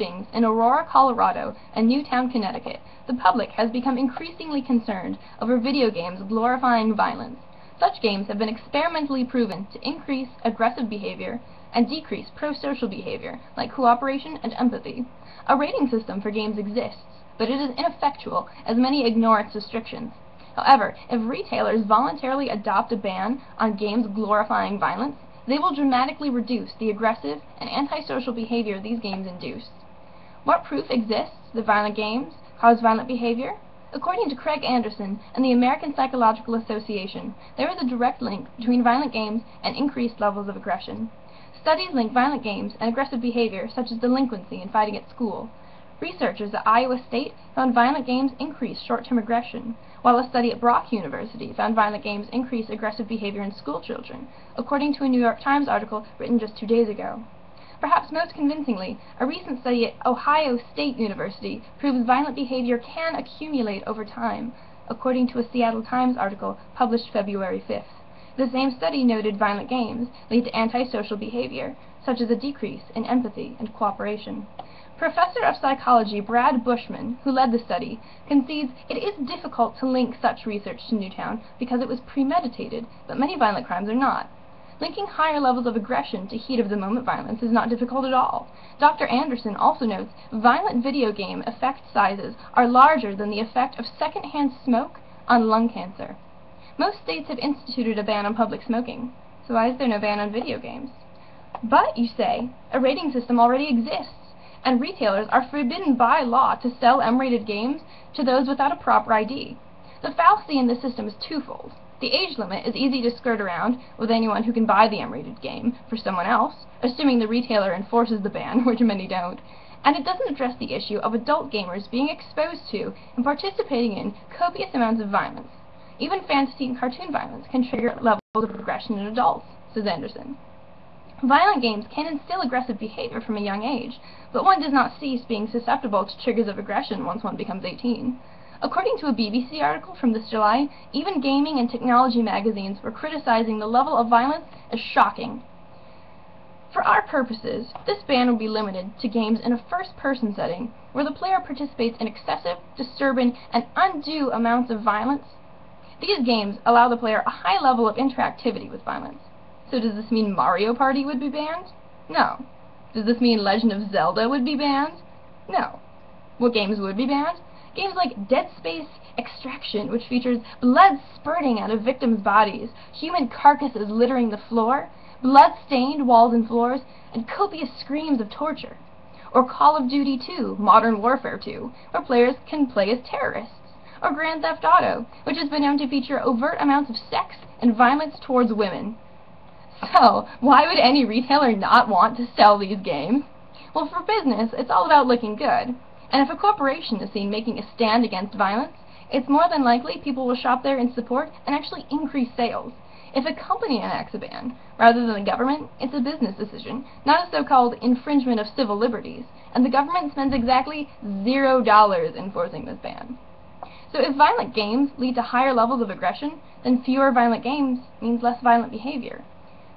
shootings in Aurora, Colorado, and Newtown, Connecticut, the public has become increasingly concerned over video games glorifying violence. Such games have been experimentally proven to increase aggressive behavior and decrease pro-social behavior, like cooperation and empathy. A rating system for games exists, but it is ineffectual as many ignore its restrictions. However, if retailers voluntarily adopt a ban on games glorifying violence, they will dramatically reduce the aggressive and antisocial behavior these games induce. What proof exists that violent games cause violent behavior? According to Craig Anderson and the American Psychological Association, there is a direct link between violent games and increased levels of aggression. Studies link violent games and aggressive behavior, such as delinquency and fighting at school. Researchers at Iowa State found violent games increase short-term aggression, while a study at Brock University found violent games increase aggressive behavior in school children, according to a New York Times article written just 2 days ago. Perhaps most convincingly, a recent study at Ohio State University proves violent behavior can accumulate over time, according to a Seattle Times article published February 5th. The same study noted violent games lead to antisocial behavior, such as a decrease in empathy and cooperation. Professor of psychology Brad Bushman, who led the study, concedes it is difficult to link such research to Newtown because it was premeditated, but many violent crimes are not. Linking higher levels of aggression to heat-of-the-moment violence is not difficult at all. Dr. Anderson also notes violent video game effect sizes are larger than the effect of secondhand smoke on lung cancer. Most states have instituted a ban on public smoking, so why is there no ban on video games? But, you say, a rating system already exists, and retailers are forbidden by law to sell M-rated games to those without a proper ID. The fallacy in this system is twofold. The age limit is easy to skirt around with anyone who can buy the M-rated game for someone else, assuming the retailer enforces the ban, which many don't, and it doesn't address the issue of adult gamers being exposed to and participating in copious amounts of violence. Even fantasy and cartoon violence can trigger levels of aggression in adults, says Anderson. Violent games can instill aggressive behavior from a young age, but one does not cease being susceptible to triggers of aggression once one becomes 18. According to a BBC article from this July, even gaming and technology magazines were criticizing the level of violence as shocking. For our purposes, this ban will be limited to games in a first-person setting, where the player participates in excessive, disturbing, and undue amounts of violence. These games allow the player a high level of interactivity with violence. So does this mean Mario Party would be banned? No. Does this mean Legend of Zelda would be banned? No. What games would be banned? Games like Dead Space Extraction, which features blood spurting out of victims' bodies, human carcasses littering the floor, blood-stained walls and floors, and copious screams of torture. Or Call of Duty 2, Modern Warfare 2, where players can play as terrorists. Or Grand Theft Auto, which has been known to feature overt amounts of sex and violence towards women. So, why would any retailer not want to sell these games? Well, for business, it's all about looking good. And if a corporation is seen making a stand against violence, it's more than likely people will shop there in support and actually increase sales. If a company enacts a ban, rather than the government, it's a business decision, not a so-called infringement of civil liberties, and the government spends exactly $0 enforcing this ban. So if violent games lead to higher levels of aggression, then fewer violent games means less violent behavior.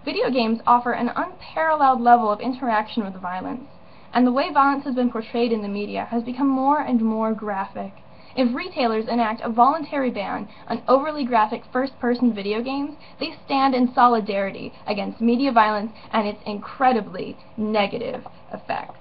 Video games offer an unparalleled level of interaction with violence, and the way violence has been portrayed in the media has become more and more graphic. If retailers enact a voluntary ban on overly graphic first-person video games, they stand in solidarity against media violence and its incredibly negative effects.